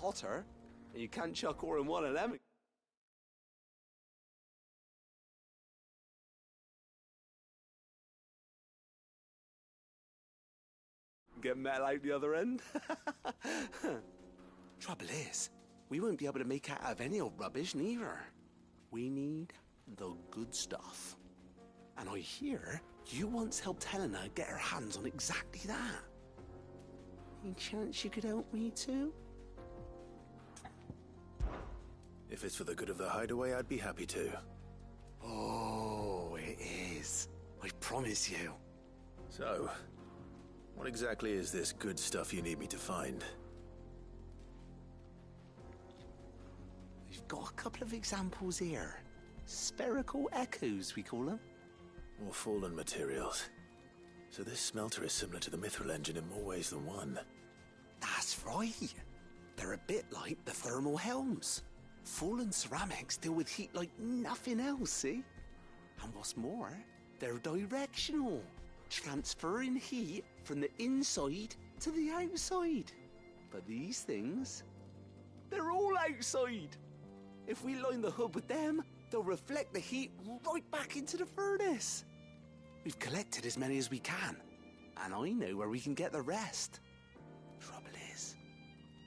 hotter, and you can't chuck ore in one of them. Get metal out the other end. Trouble is, we won't be able to make out of any old rubbish neither. We need the good stuff. And I hear you once helped Helena get her hands on exactly that. Any chance you could help me too? If it's for the good of the hideaway, I'd be happy to. Oh, it is. I promise you. So, what exactly is this good stuff you need me to find? We've got a couple of examples here. Spherical echoes, we call them. More fallen materials. So this smelter is similar to the mithril engine in more ways than one. That's right. They're a bit like the thermal helms. Fallen ceramics deal with heat like nothing else, see? And what's more, they're directional, transferring heat from the inside to the outside. But these things, they're all outside. If we line the hood with them, they'll reflect the heat right back into the furnace. We've collected as many as we can, and I know where we can get the rest. Trouble is,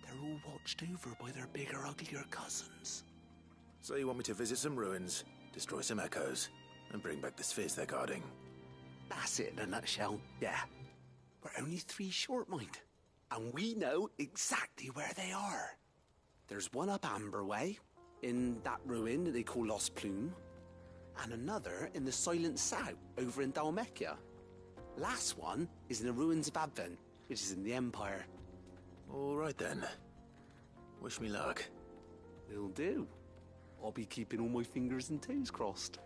they're all watched over by their bigger, uglier cousins. So you want me to visit some ruins, destroy some echoes, and bring back the spheres they're guarding? That's it in a nutshell, yeah. We're only 3 short, mind, and we know exactly where they are. There's one up Amber Way, in that ruin that they call Lost Plume, and another in the Silent South over in Dalmekia. Last one is in the ruins of Advent, which is in the Empire. All right then. Wish me luck. Will do. I'll be keeping all my fingers and toes crossed.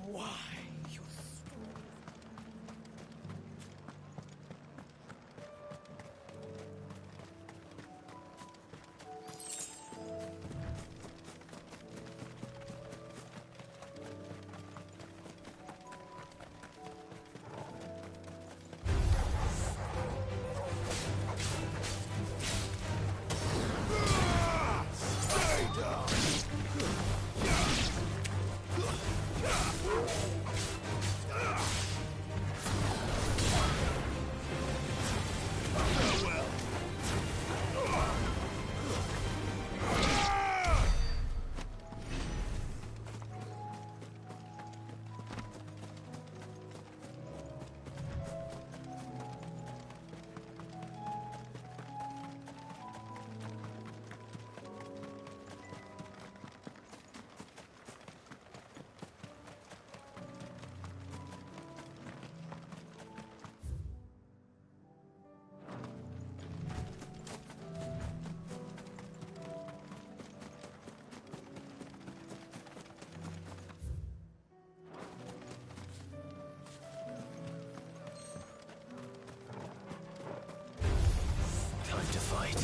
Why, you To fight.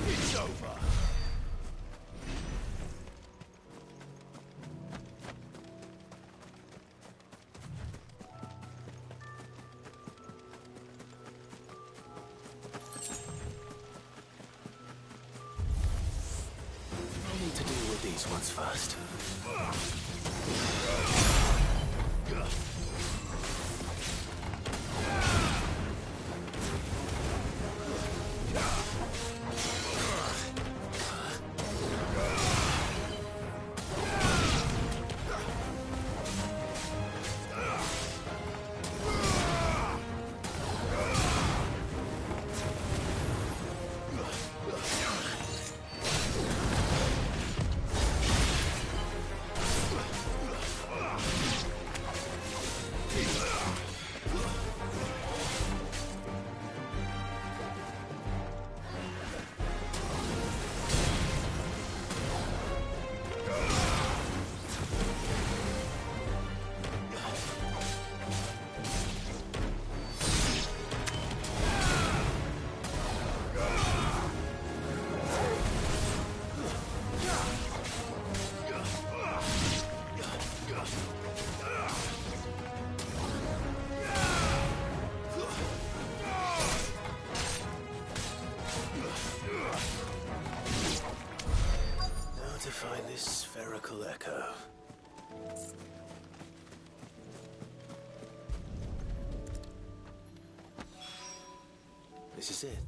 It's over. I need to deal with these ones first. this spherical echo. This is it.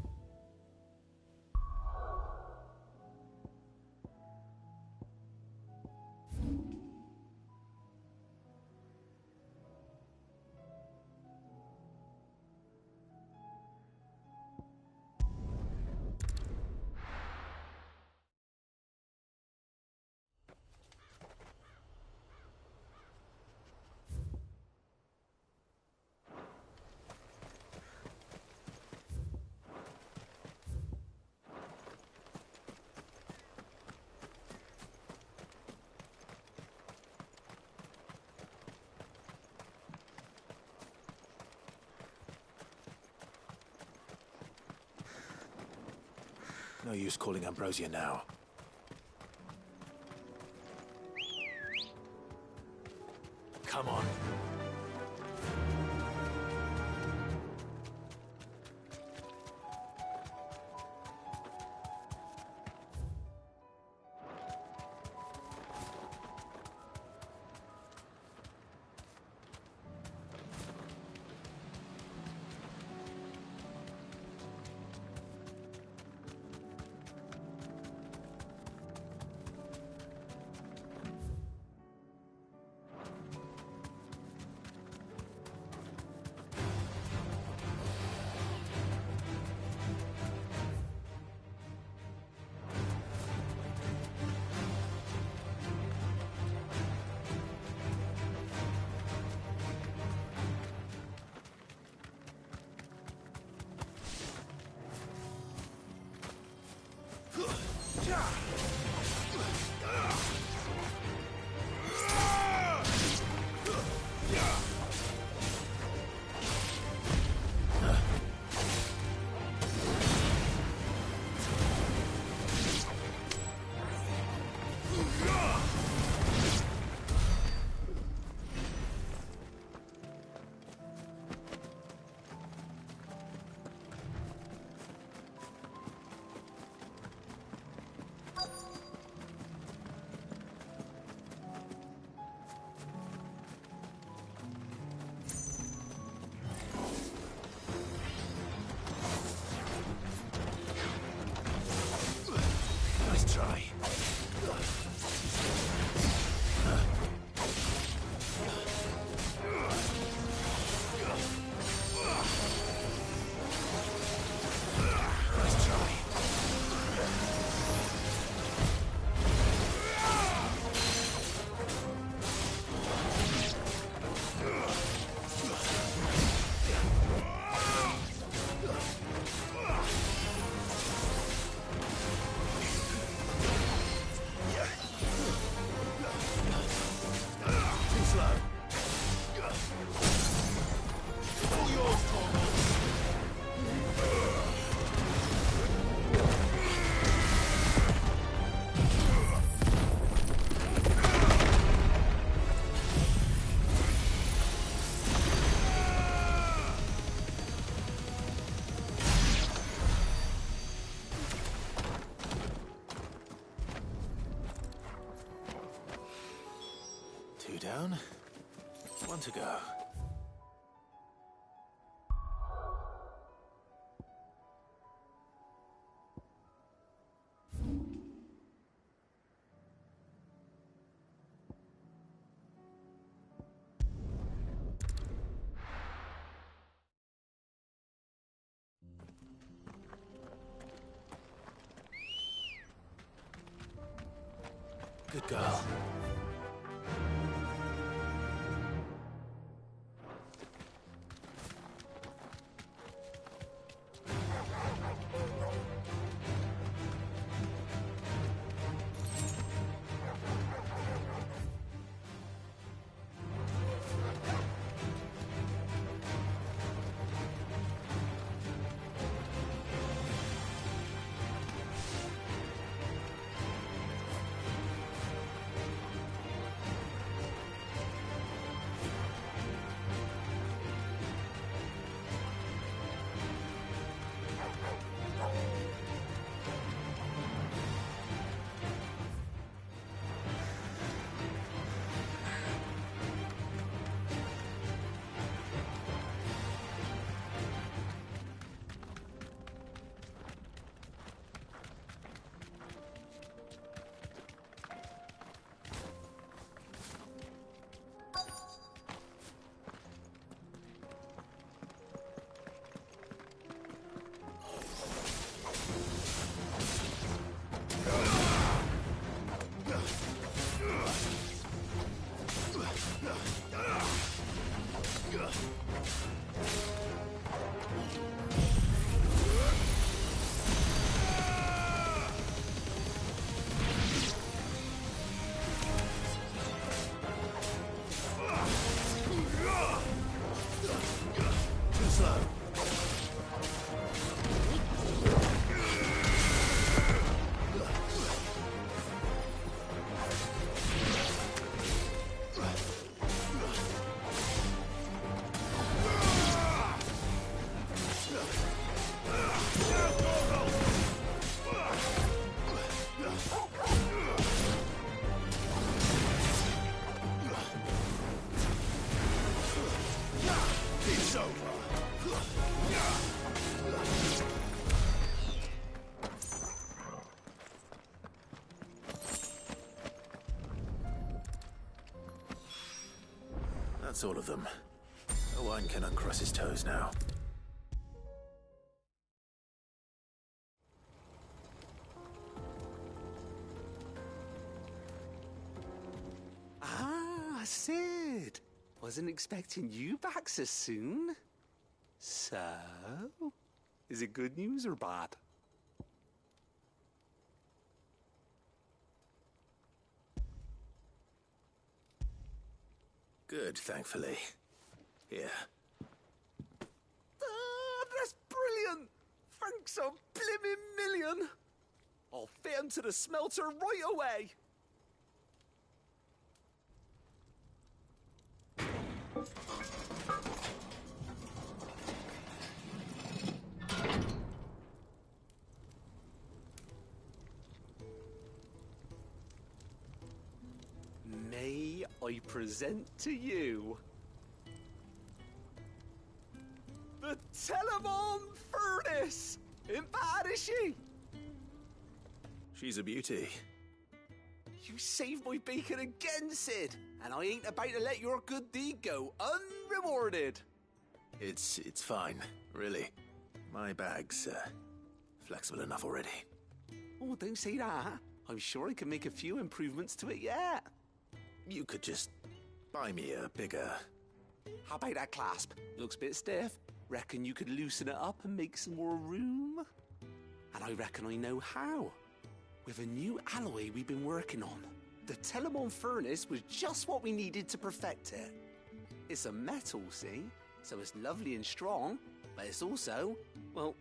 No use calling Ambrosia now. Come on. Two down, one to go. Good girl. That's all of them. Owain can uncross his toes now. Ah, Sid. Wasn't expecting you back so soon. So, is it good news or bad? Good, thankfully. Here. Ah, that's brilliant! Thanks a blimmin' million! I'll fit 'em to the smelter right away! May I present to you the Telemon Furnace! Ain't bad, is she? She's a beauty. You saved my bacon again, Sid, and I ain't about to let your good deed go unrewarded. It's fine, really. My bag's, flexible enough already. Oh, don't say that. I'm sure I can make a few improvements to it yet. You could just buy me a bigger... How about that clasp? Looks a bit stiff. Reckon you could loosen it up and make some more room? And I reckon I know how. With a new alloy we've been working on. The Telemon Furnace was just what we needed to perfect it. It's a metal, see? So it's lovely and strong, but it's also, well,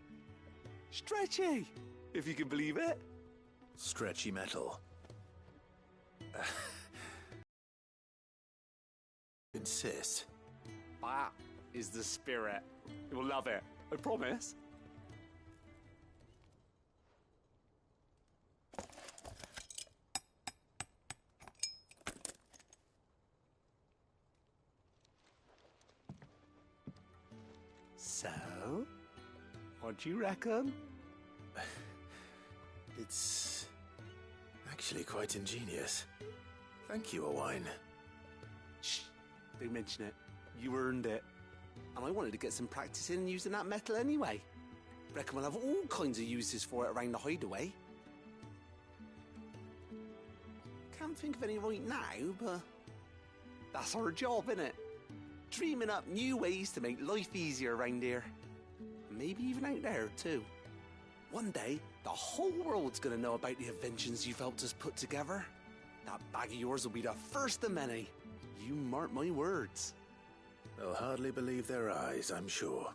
stretchy, if you can believe it. Stretchy metal. Insist. That is the spirit. You'll love it, I promise. So, what do you reckon? It's actually quite ingenious. Thank you, Owain. Shh, don't mention it. You earned it. And I wanted to get some practice in using that metal anyway. Reckon we'll have all kinds of uses for it around the hideaway. Can't think of any right now, but that's our job, innit? Dreaming up new ways to make life easier around here. Maybe even out there, too. One day, the whole world's gonna know about the inventions you've helped us put together. That bag of yours will be the first of many. You mark my words. They'll hardly believe their eyes, I'm sure.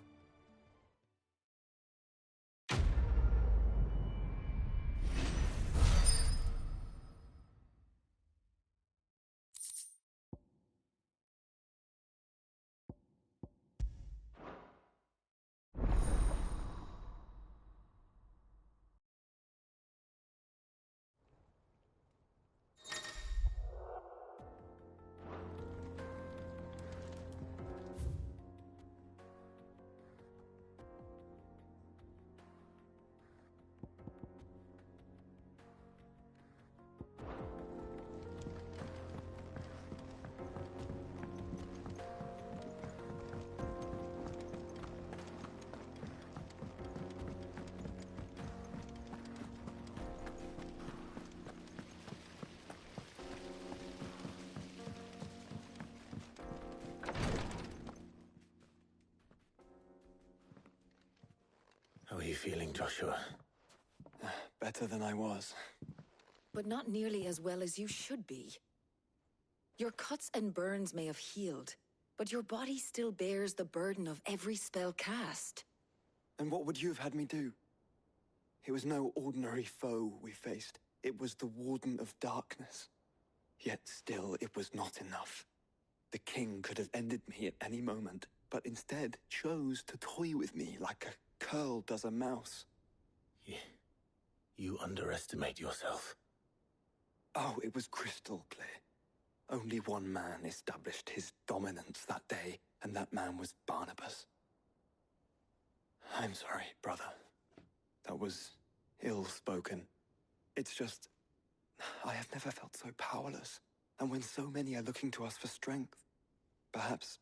How are you feeling, Joshua? Better than I was. But not nearly as well as you should be. Your cuts and burns may have healed, but your body still bears the burden of every spell cast. And what would you have had me do? It was no ordinary foe we faced. It was the Warden of Darkness. Yet still, it was not enough. The king could have ended me at any moment, but instead chose to toy with me like a curl does a mouse. You underestimate yourself. Oh, it was crystal clear. Only one man established his dominance that day, and that man was Barnabas. I'm sorry, brother. That was ill-spoken. It's just, I have never felt so powerless. And when so many are looking to us for strength, Perhaps...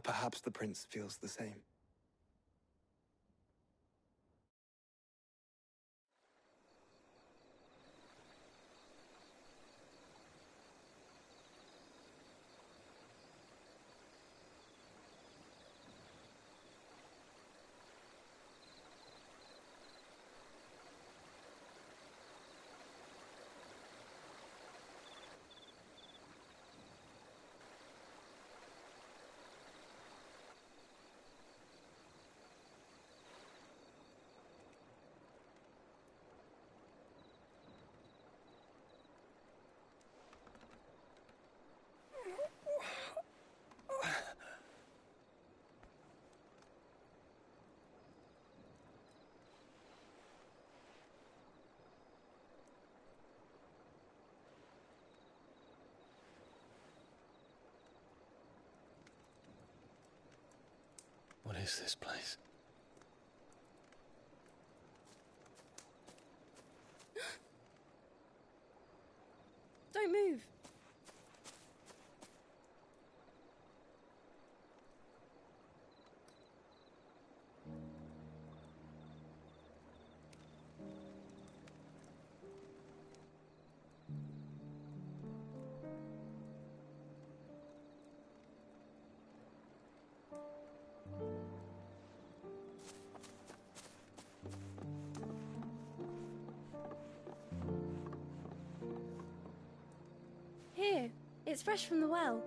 perhaps the prince feels the same. What is this place? Don't move. Here, it's fresh from the well.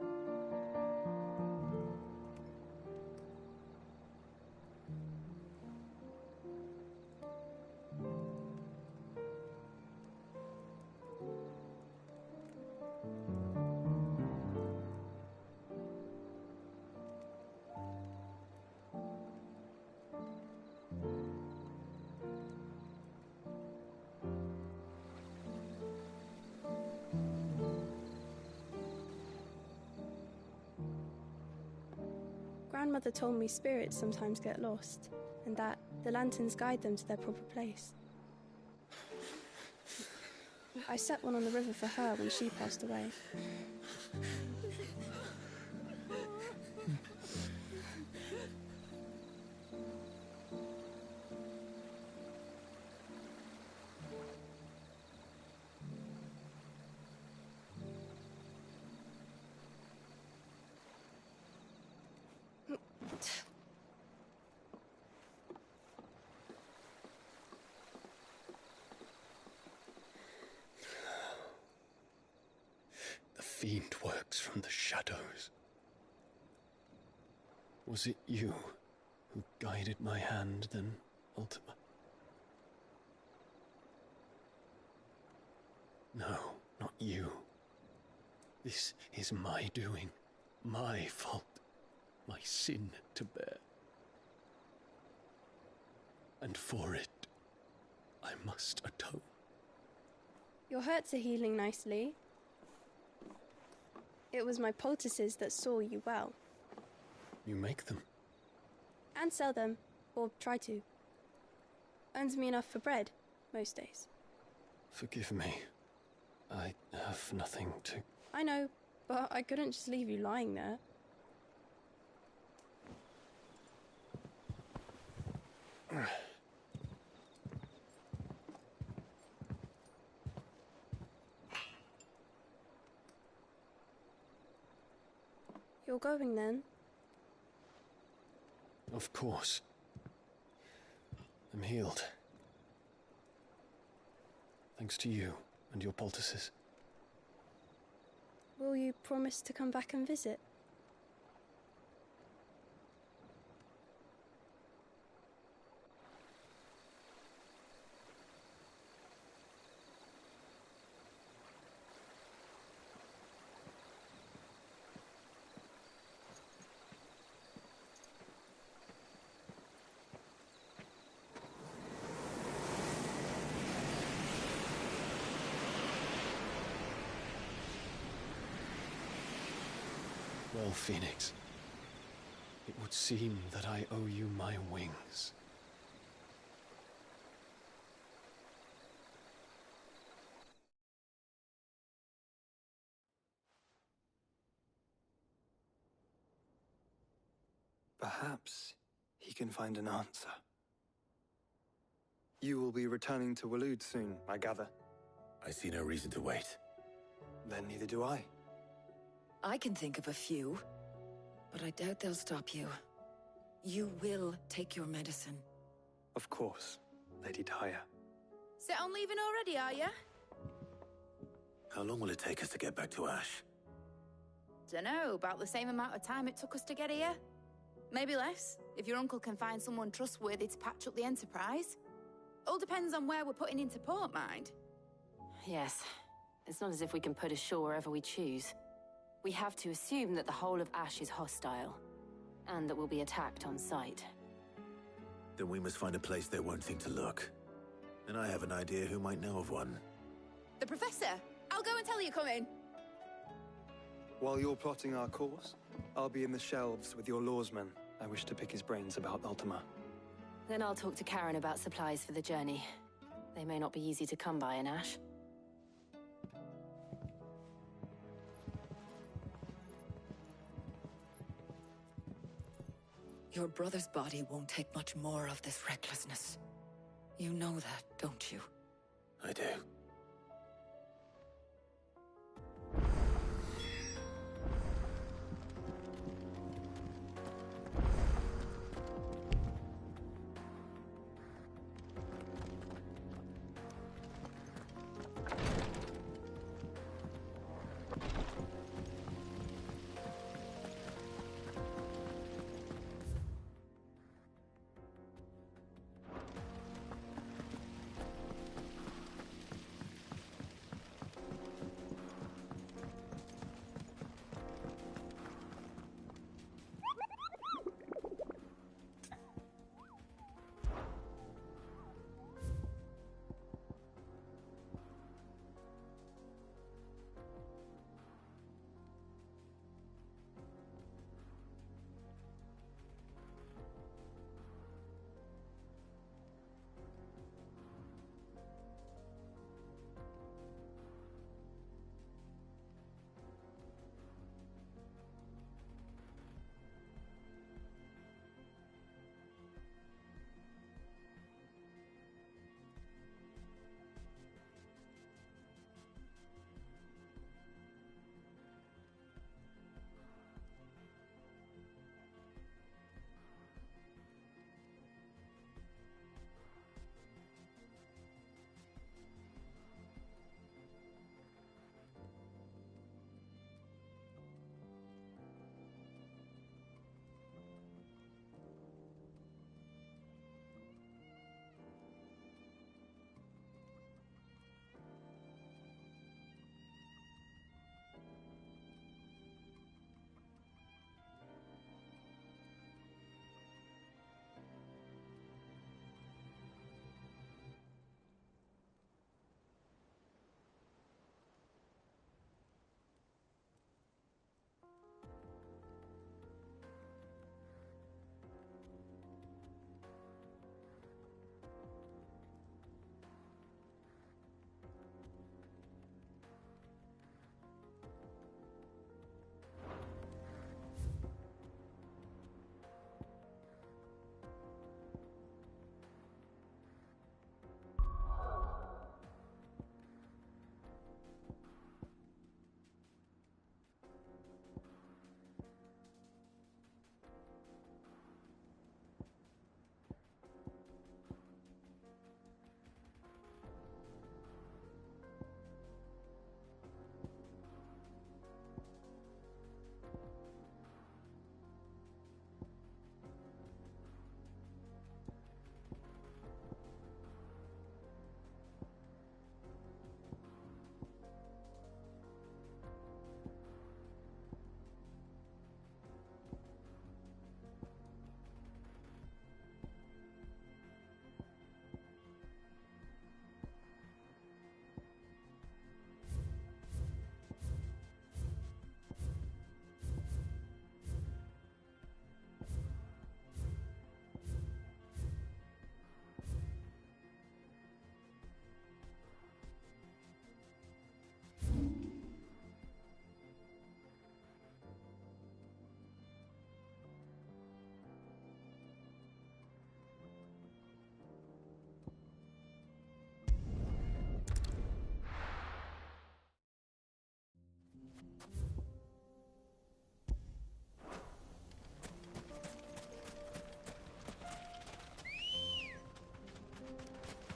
Grandmother told me spirits sometimes get lost, and that the lanterns guide them to their proper place. I set one on the river for her when she passed away. The fiend works from the shadows. Was it you who guided my hand, then, Ultima? No, not you. This is my doing, my fault, my sin to bear. And for it, I must atone. Your hurts are healing nicely. It was my poultices that saw you well. You make them? And sell them, or try to. Earns me enough for bread, most days. Forgive me. I have nothing to... I know, but I couldn't just leave you lying there. You're going then? Of course. I'm healed. Thanks to you and your poultices. Will you promise to come back and visit? Well, Phoenix, it would seem that I owe you my wings. Perhaps he can find an answer. You will be returning to Waloed soon, I gather. I see no reason to wait. Then neither do I. I can think of a few, but I doubt they'll stop you. You will take your medicine. Of course, Lady Daya. Set on leaving already, are you? How long will it take us to get back to Ash? Dunno, about the same amount of time it took us to get here. Maybe less, if your uncle can find someone trustworthy to patch up the Enterprise. All depends on where we're putting into port, mind. Yes. It's not as if we can put ashore wherever we choose. We have to assume that the whole of Ash is hostile, and that we'll be attacked on sight. Then we must find a place they won't think to look. And I have an idea who might know of one. The Professor! I'll go and tell you come in. While you're plotting our course, I'll be in the shelves with your lawsman. I wish to pick his brains about Ultima. Then I'll talk to Karen about supplies for the journey. They may not be easy to come by in Ash. Your brother's body won't take much more of this recklessness. You know that, don't you? I do.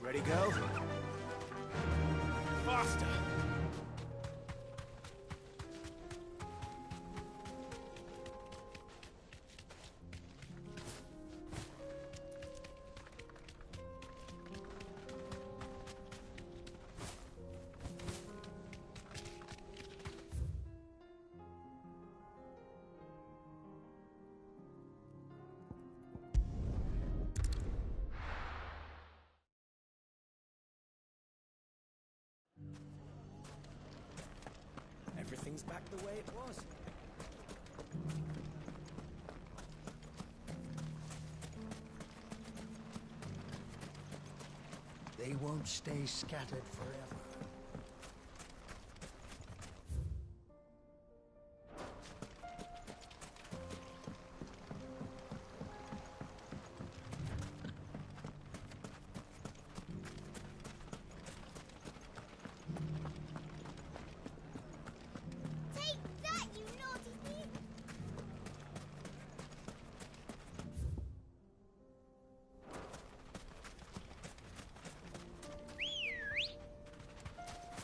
Ready, go? Faster! Everything's back the way it was. They won't stay scattered forever. Take that, you naughty thief!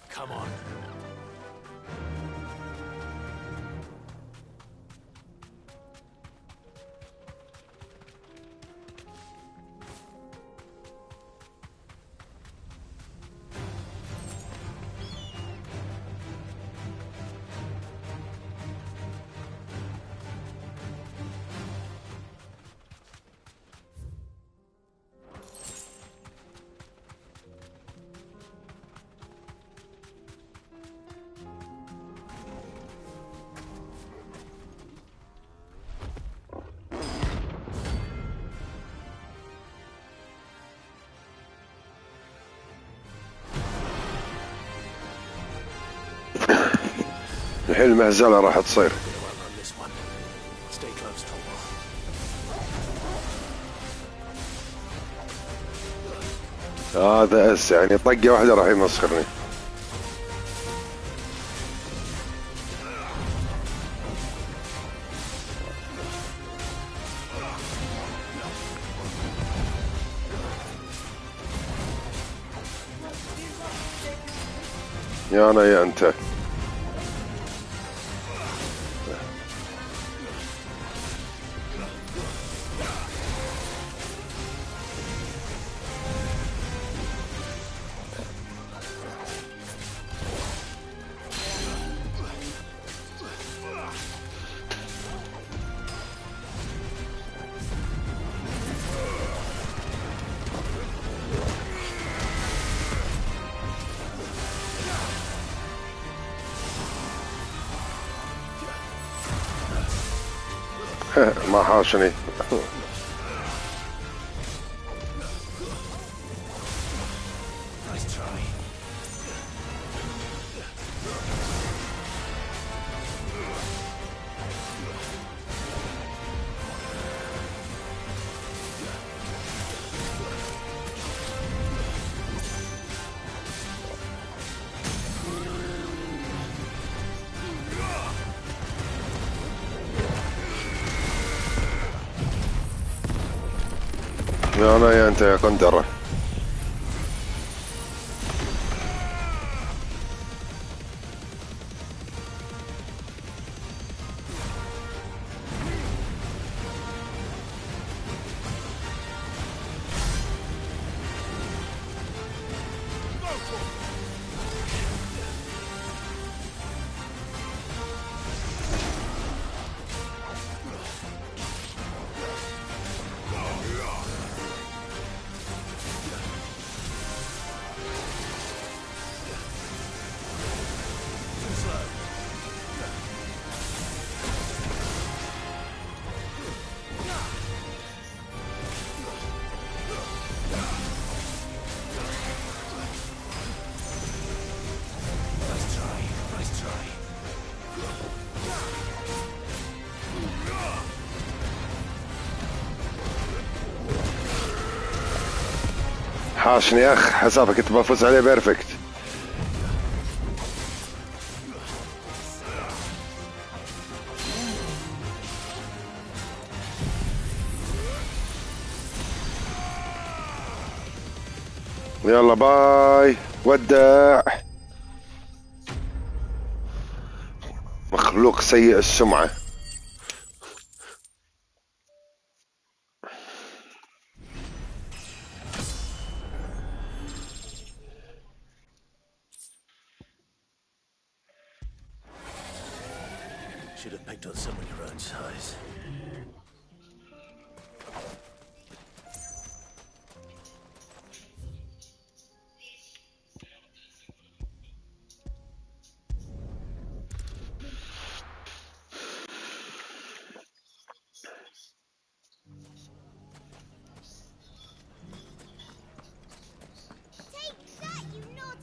Come on. الحين المهزلة راح تصير. هذا اس يعني طقة واحدة راح يمسخرني. يا انا يا انت. ما حاشني. يا انا يا انت يا قندرة. حاشني يا اخ، حسابك كنت بفوز عليه بيرفكت. يلا باي ودع. مخلوق سيء السمعة. Should have picked on someone your own size. Take that, you naughty...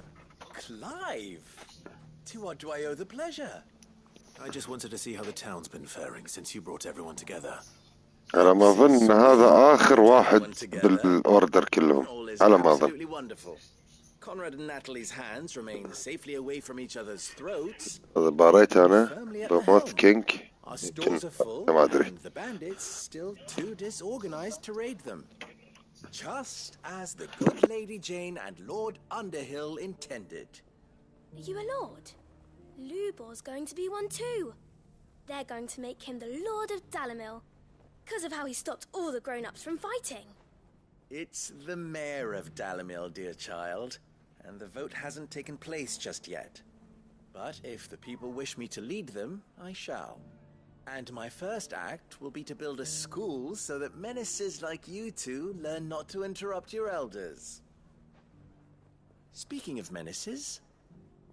Clive! To what do I owe the pleasure? I just wanted to see how the town's been faring since you brought everyone together. على ما أظن هذا آخر واحد بالأوردر كلهم. All is على ما أظن. absolutely wonderful. Conrad and Natalie's hands remain safely away from each other's throats. هذا باريت أنا بموت كينج. Our stores are full, ما أدري. and the bandits still too disorganized to raid them. Just as the good Lady Jane and Lord Underhill intended. Are you a lord? Lubor's going to be one too. They're going to make him the Lord of Dalamil, because of how he stopped all the grown-ups from fighting. It's the mayor of Dalamil, dear child, and the vote hasn't taken place just yet. But if the people wish me to lead them, I shall. And my first act will be to build a school so that menaces like you two learn not to interrupt your elders. Speaking of menaces,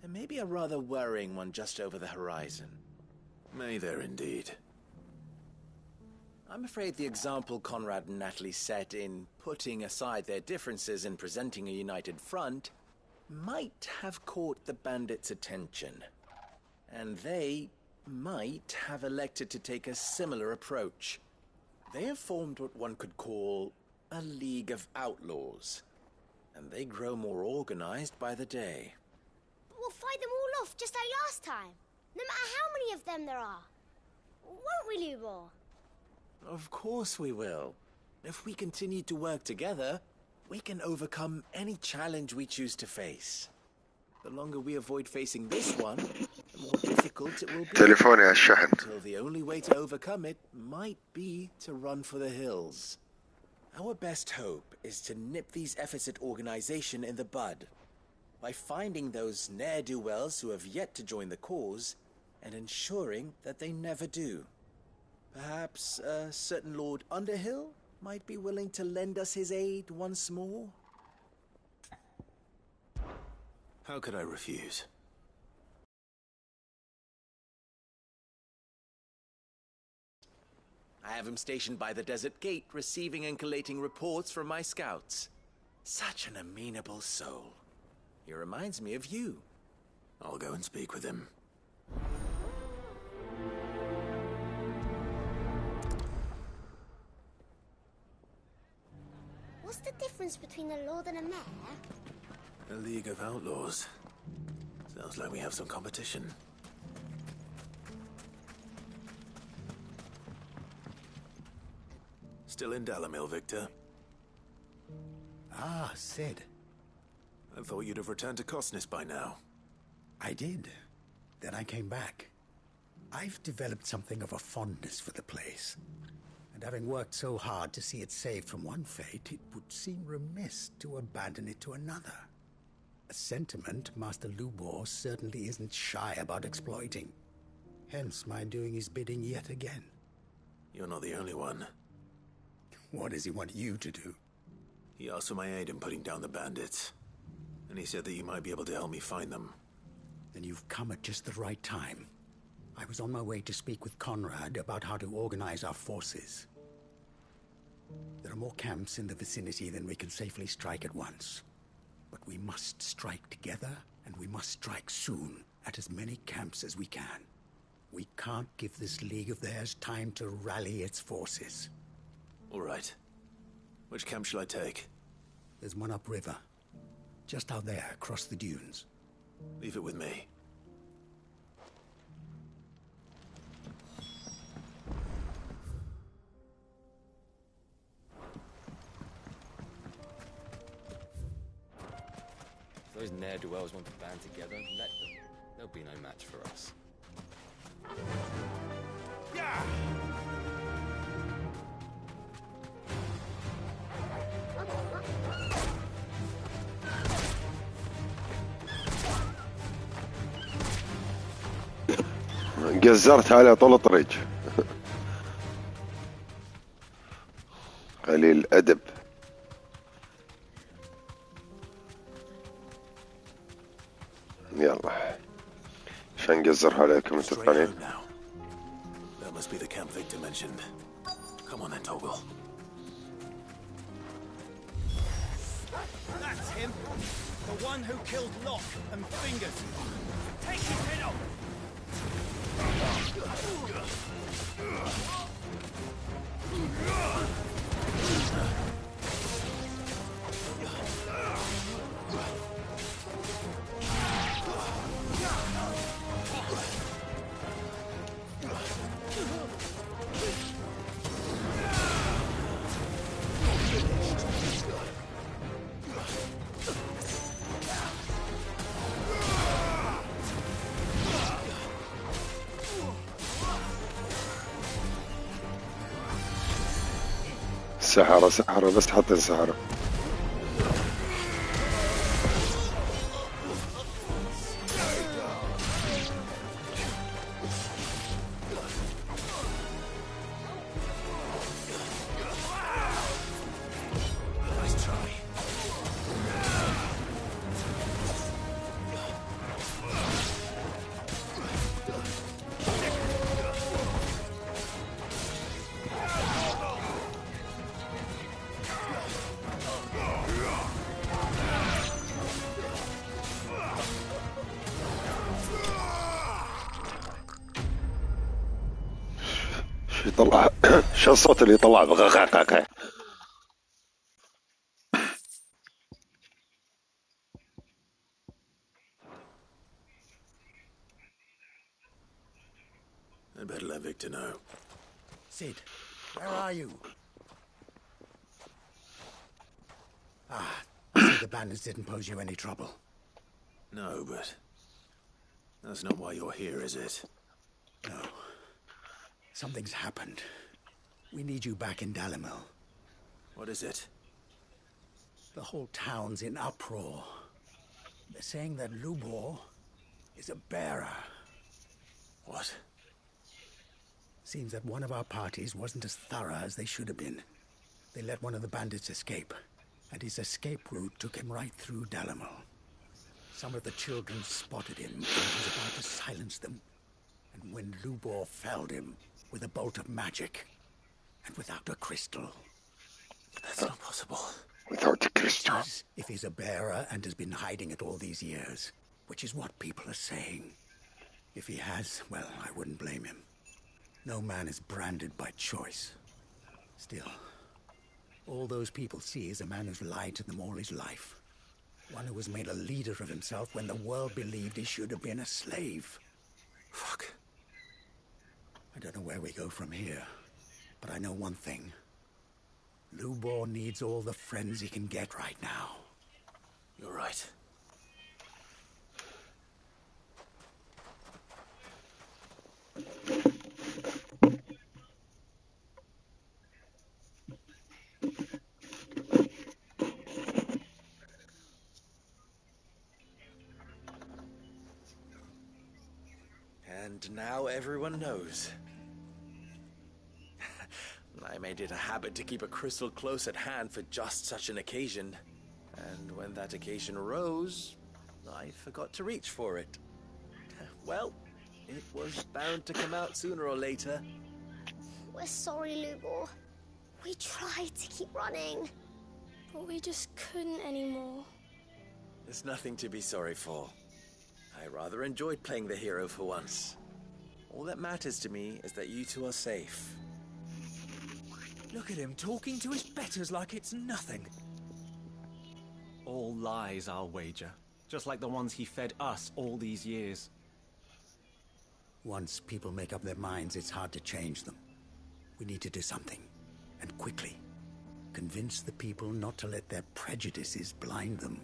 there may be a rather worrying one just over the horizon. May there indeed. I'm afraid the example Conrad and Natalie set in putting aside their differences and presenting a united front might have caught the bandits' attention. And they might have elected to take a similar approach. They have formed what one could call a League of Outlaws, and they grow more organized by the day. But we'll fight them all off just like last time, no matter how many of them there are. Won't we, Lubor? Of course we will. If we continue to work together, we can overcome any challenge we choose to face. The longer we avoid facing this one, the more difficult it will be. تليفوني على الشحن. Until the only way to overcome it might be to run for the hills. Our best hope is to nip these efforts at organization in the bud by finding those ne'er-do-wells who have yet to join the cause and ensuring that they never do. Perhaps a certain Lord Underhill might be willing to lend us his aid once more? How could I refuse? I have him stationed by the desert gate, receiving and collating reports from my scouts. Such an amenable soul. He reminds me of you. I'll go and speak with him. What's the difference between a lord and a mayor? A League of Outlaws. Sounds like we have some competition. Still in Dalamil, Victor? Ah, Sid. I thought you'd have returned to Cosnes by now. I did. Then I came back. I've developed something of a fondness for the place. And having worked so hard to see it saved from one fate, it would seem remiss to abandon it to another. A sentiment Master Lubor certainly isn't shy about exploiting. Hence my doing his bidding yet again. You're not the only one. What does he want you to do? He asked for my aid in putting down the bandits. And he said that you might be able to help me find them. Then you've come at just the right time. I was on my way to speak with Conrad about how to organize our forces. There are more camps in the vicinity than we can safely strike at once. But we must strike together, and we must strike soon at as many camps as we can. We can't give this league of theirs time to rally its forces. All right. Which camp shall I take? There's one upriver. Just out there, across the dunes. Leave it with me. Those ne'er-do-wells want to band together, let them. They'll be no match for us. Yeah! قزرت عليه طول الطريق. قليل الأدب. يلا عشان نقزرها عليكم انتوا الثانيين. That must be the camp Victor mentioned. Come on then, Toggle. That's him! The one who killed Locke and Fingers! Take his head off! سحرة سحرة بس حط السحرة. يطلع شو الصوت اللي يطلع بغقاقة؟ I better let Victor know. Sid, where are you? So the bandits didn't pose you any trouble. No, but that's not why you're here, is it? No. Something's happened. We need you back in Dalimil. What is it? The whole town's in uproar. They're saying that Lubor is a bearer. What? Seems that one of our parties wasn't as thorough as they should have been. They let one of the bandits escape, and his escape route took him right through Dalimil. Some of the children spotted him and he was about to silence them. And when Lubor felled him with a bolt of magic, and without a crystal. That's not possible. Without a crystal? If he's a bearer and has been hiding it all these years, which is what people are saying. If he has, well, I wouldn't blame him. No man is branded by choice. Still, all those people see is a man who's lied to them all his life. One who was made a leader of himself when the world believed he should have been a slave. Fuck. I don't know where we go from here, but I know one thing. Lubor needs all the friends he can get right now. You're right. And now everyone knows. I made it a habit to keep a crystal close at hand for just such an occasion. And when that occasion arose, I forgot to reach for it. Well, it was bound to come out sooner or later. We're sorry, Lubor. We tried to keep running. But we just couldn't anymore. There's nothing to be sorry for. I rather enjoyed playing the hero for once. All that matters to me is that you two are safe. Look at him talking to his betters like it's nothing. All lies, I'll wager. Just like the ones he fed us all these years. Once people make up their minds, it's hard to change them. We need to do something, and quickly. Convince the people not to let their prejudices blind them.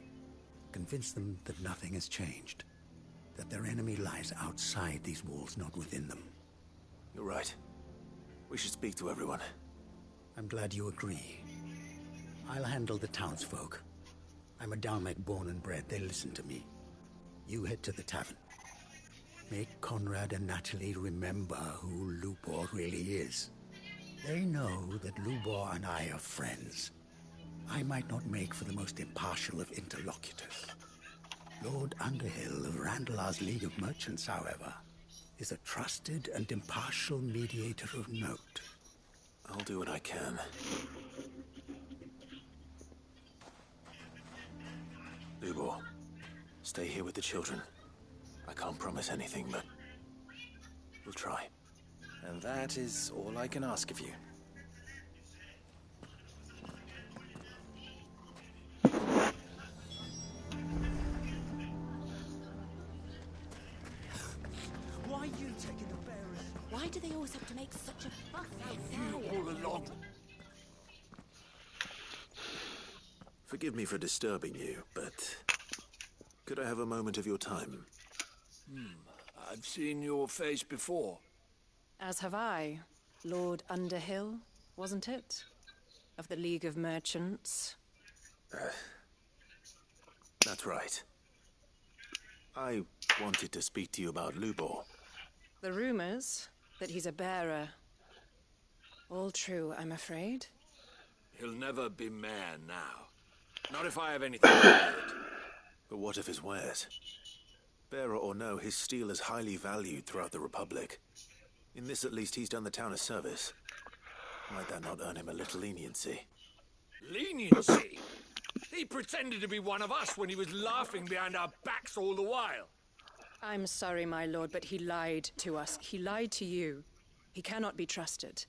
Convince them that nothing has changed. That their enemy lies outside these walls, not within them. You're right. We should speak to everyone. I'm glad you agree. I'll handle the townsfolk. I'm a Dalmec born and bred. They listen to me. You head to the tavern. Make Conrad and Natalie remember who Lubor really is. They know that Lubor and I are friends. I might not make for the most impartial of interlocutors. Lord Underhill of Randalar's League of Merchants, however, is a trusted and impartial mediator of note. I'll do what I can. Lubor, stay here with the children. I can't promise anything, but we'll try. And that is all I can ask of you. Why are you taking the bearers? Why do they always have to make such a fuss You outside? all along. Forgive me for disturbing you, but could I have a moment of your time? I've seen your face before. As have I. Lord Underhill, wasn't it? Of the League of Merchants. That's right. I wanted to speak to you about Lubor. The rumors that he's a bearer. All true, I'm afraid. He'll never be mayor now. Not if I have anything to do with it. But what of his wares? Bearer or no, his steel is highly valued throughout the Republic. In this, at least, he's done the town a service. Might that not earn him a little leniency? Leniency? He pretended to be one of us when he was laughing behind our backs all the while. I'm sorry, my lord, but he lied to us. He lied to you. He cannot be trusted.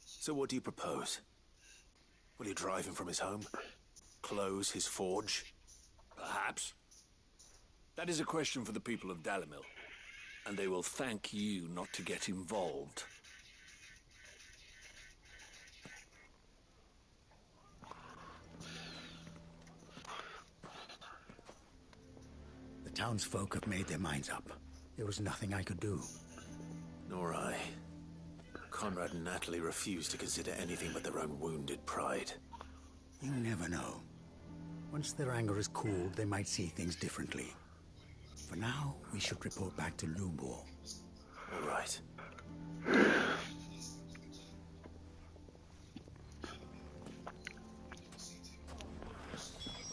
So what do you propose? Will you drive him from his home? Close his forge? Perhaps. That is a question for the people of Dalimil. And they will thank you not to get involved. The townsfolk have made their minds up. There was nothing I could do. Nor I. Conrad and Natalie refused to consider anything but their own wounded pride. You never know. Once their anger is cooled, they might see things differently. For now, we should report back to Lubor. All right.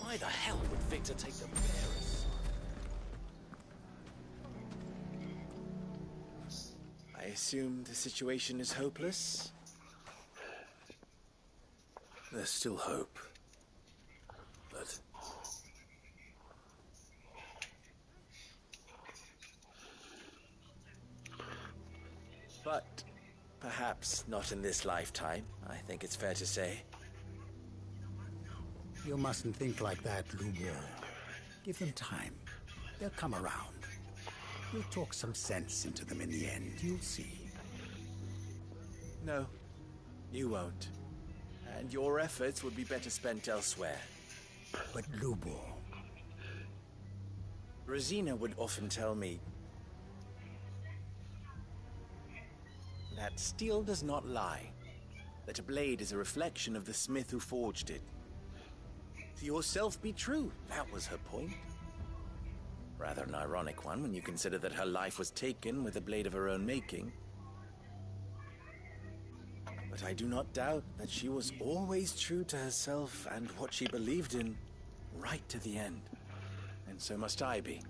Why the hell would Victor take the bearers? I assume the situation is hopeless? There's still hope. But perhaps not in this lifetime, I think it's fair to say. You mustn't think like that, Lubor. Give them time. They'll come around. We'll talk some sense into them in the end, you'll see. No, you won't. And your efforts would be better spent elsewhere. But Lubor... Rosina would often tell me that steel does not lie, that a blade is a reflection of the smith who forged it. To yourself be true, that was her point. Rather an ironic one when you consider that her life was taken with a blade of her own making. But I do not doubt that she was always true to herself and what she believed in, right to the end. And so must I be.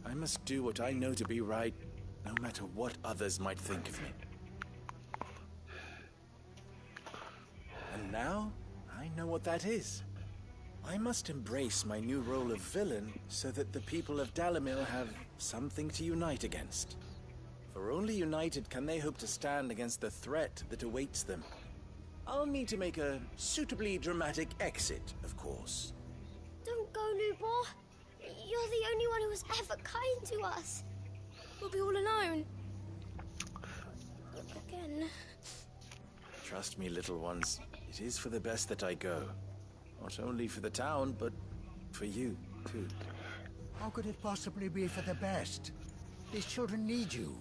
I must do what I know to be right, no matter what others might think of me. And now, I know what that is. I must embrace my new role of villain so that the people of Dalimil have something to unite against. For only united can they hope to stand against the threat that awaits them. I'll need to make a suitably dramatic exit, of course. Don't go, Lubor. You're the only one who was ever kind to us. We'll be all alone. Again. Trust me, little ones. It is for the best that I go. Not only for the town, but for you. too. How could it possibly be for the best? These children need you.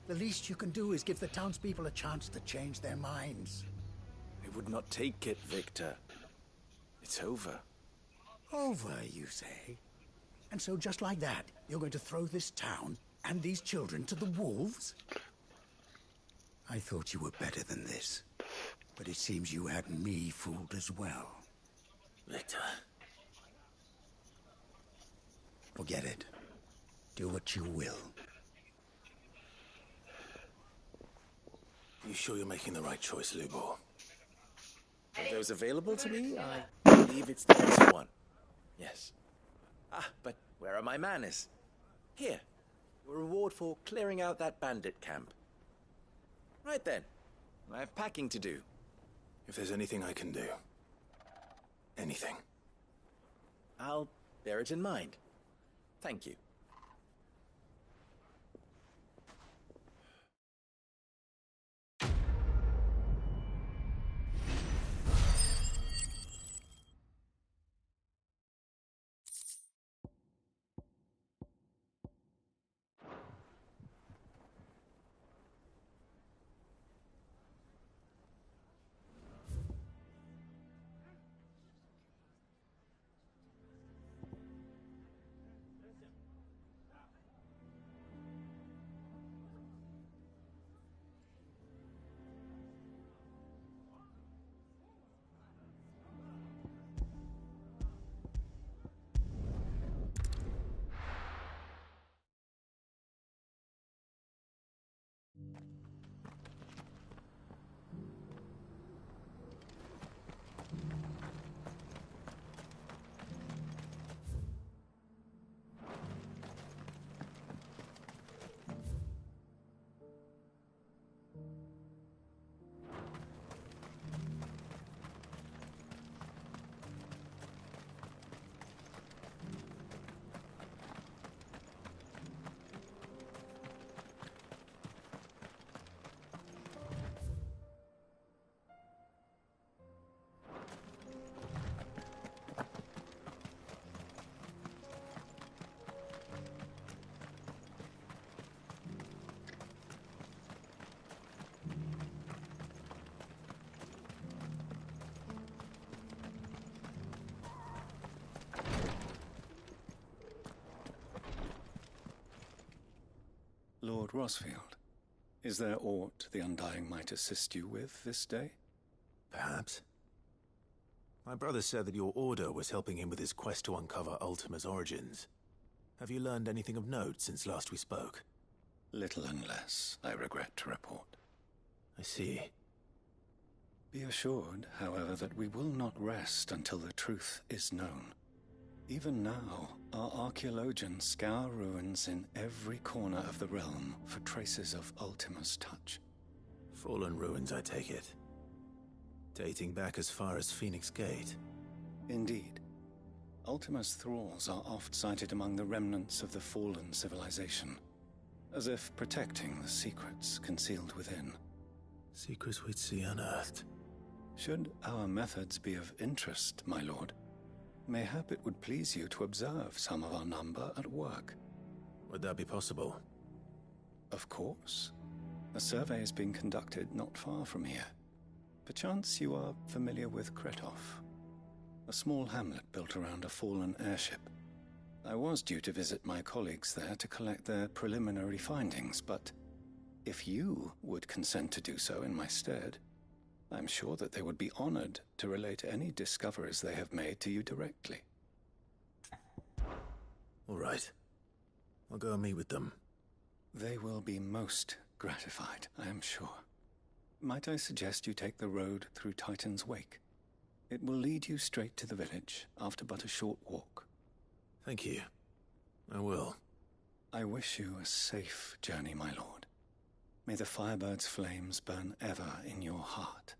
The least you can do is give the townspeople a chance to change their minds. They would not take it, Victor. It's over. Over, you say? And so just like that, you're going to throw this town and these children to the wolves? I thought you were better than this. But it seems you had me fooled as well. Victor. Forget it. Do what you will. You sure you're making the right choice, Lubor? Of those available to me, I believe it's the best one. Yes. Ah, but where are my manners? Here. Your reward for clearing out that bandit camp. Right then. I have packing to do. If there's anything I can do. Anything. I'll bear it in mind. Thank you. Lord Rosfield, is there aught the Undying might assist you with this day? Perhaps. My brother said that your order was helping him with his quest to uncover Ultima's origins. Have you learned anything of note since last we spoke? Little unless, I regret to report. I see. Be assured, however, that we will not rest until the truth is known. Even now, our archaeologians scour ruins in every corner of the realm for traces of Ultima's touch. Fallen ruins, I take it. Dating back as far as Phoenix Gate. Indeed. Ultima's thralls are oft sighted among the remnants of the fallen civilization, as if protecting the secrets concealed within. Secrets we'd see unearthed. Should our methods be of interest, my lord, mayhap it would please you to observe some of our number at work. Would that be possible? Of course. A survey is being conducted not far from here. Perchance you are familiar with Kretov, a small hamlet built around a fallen airship. I was due to visit my colleagues there to collect their preliminary findings, but if you would consent to do so in my stead, I'm sure that they would be honored to relate any discoveries they have made to you directly. All right. I'll go and meet with them. They will be most gratified, I am sure. Might I suggest you take the road through Titan's Wake? It will lead you straight to the village after but a short walk. Thank you. I will. I wish you a safe journey, my lord. May the Firebird's flames burn ever in your heart.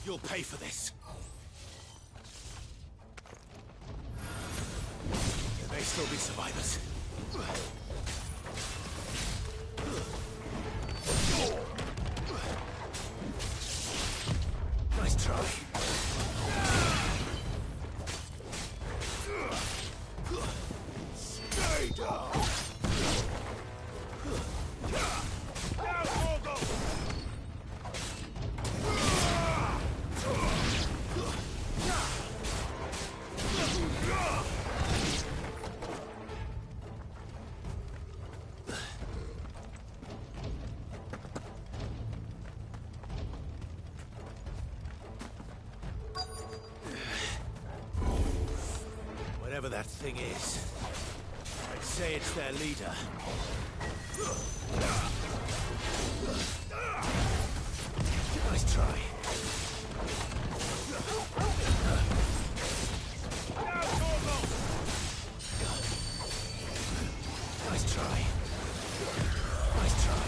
You'll pay for this. There may still be survivors. Nice try. Stay down. Whatever that thing is, I'd say it's their leader. Nice try. Nice try. Nice try.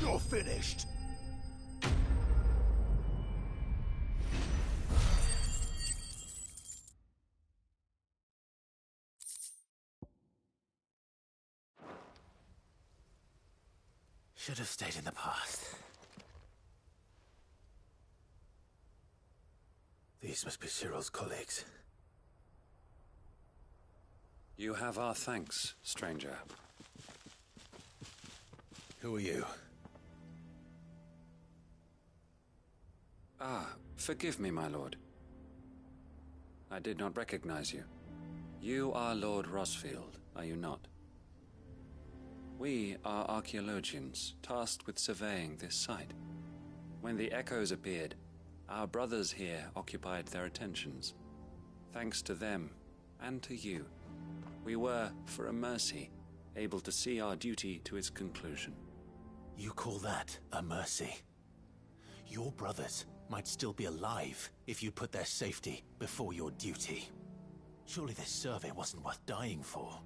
You're finished. Should have stayed in the past. These must be Cyril's colleagues. You have our thanks, stranger. Who are you? Ah, forgive me, my lord. I did not recognize you. You are Lord Rosfield, are you not? We are archaeologians, tasked with surveying this site. When the echoes appeared, our brothers here occupied their attentions. Thanks to them, and to you, we were, for a mercy, able to see our duty to its conclusion. You call that a mercy? Your brothers might still be alive if you put their safety before your duty. Surely this survey wasn't worth dying for.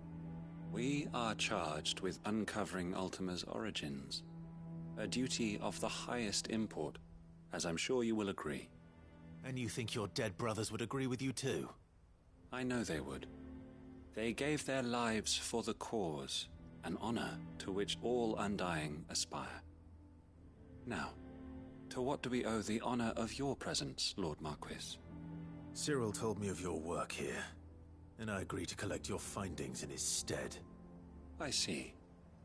We are charged with uncovering Ultima's origins. A duty of the highest import, as I'm sure you will agree. And you think your dead brothers would agree with you too? I know they would. They gave their lives for the cause, an honor to which all Undying aspire. Now, to what do we owe the honor of your presence, Lord Marquis? Cyril told me of your work here, and I agree to collect your findings in his stead. I see.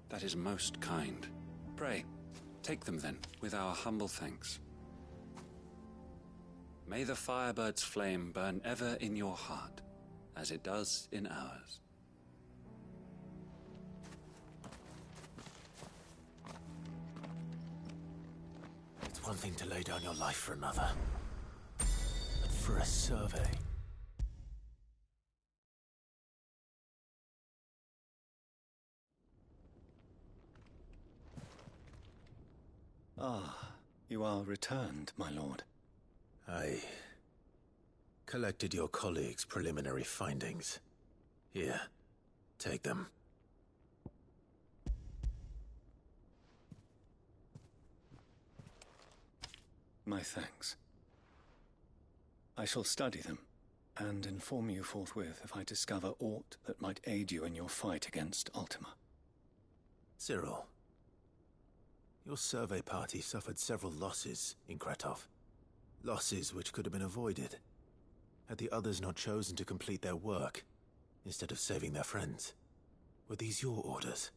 That is most kind. Pray, take them then, with our humble thanks. May the Firebird's flame burn ever in your heart, as it does in ours. It's one thing to lay down your life for another, but for a survey... Ah, you are returned, my lord. I collected your colleagues' preliminary findings. Here, take them. My thanks. I shall study them, and inform you forthwith if I discover aught that might aid you in your fight against Ultima. Cyril, Your survey party suffered several losses in Kretov. Losses which could have been avoided, had the others not chosen to complete their work, instead of saving their friends. Were these your orders?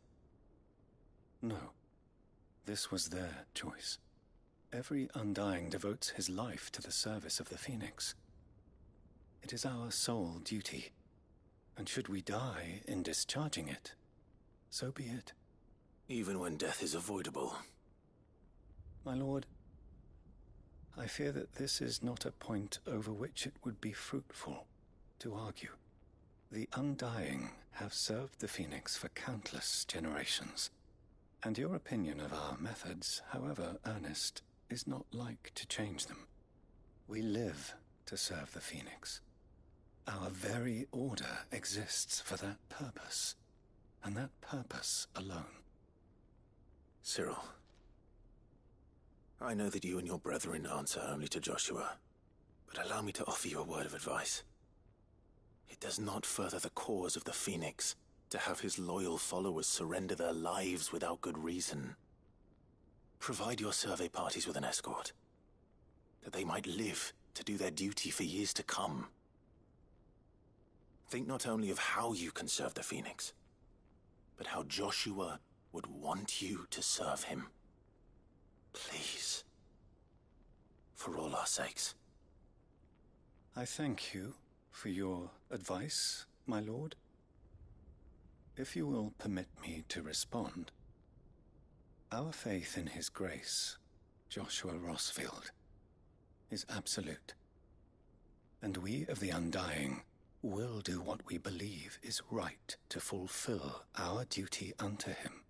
No. This was their choice. Every Undying devotes his life to the service of the Phoenix. It is our sole duty, and should we die in discharging it, so be it. Even when death is avoidable. My lord, I fear that this is not a point over which it would be fruitful to argue. The Undying have served the Phoenix for countless generations, and your opinion of our methods, however earnest, is not like to change them. We live to serve the Phoenix. Our very order exists for that purpose, and that purpose alone. Cyril, I know that you and your brethren answer only to Joshua, but allow me to offer you a word of advice. It does not further the cause of the Phoenix to have his loyal followers surrender their lives without good reason. Provide your survey parties with an escort, that they might live to do their duty for years to come. Think not only of how you can serve the Phoenix, but how Joshua would want you to serve him. Please. For all our sakes. I thank you for your advice, my lord. If you will permit me to respond, our faith in his grace, Joshua Rossfield, is absolute. And we of the Undying will do what we believe is right to fulfill our duty unto him.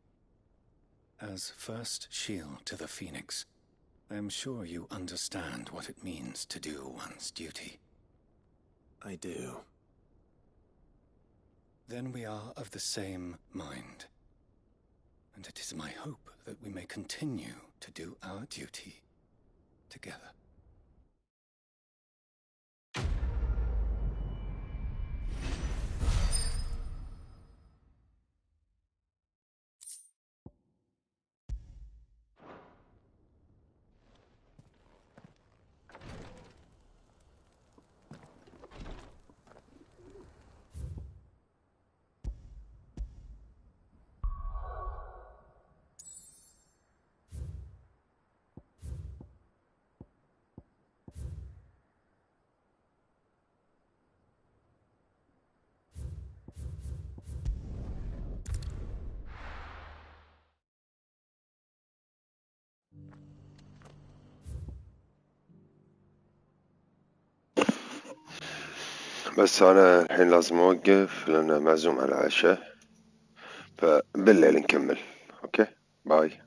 As first shield to the Phoenix, I am sure you understand what it means to do one's duty. I do. Then we are of the same mind. And it is my hope that we may continue to do our duty together. بس أنا الحين لازم أوقف لأن معزوم على العشاء، فبالليل نكمل. أوكي باي.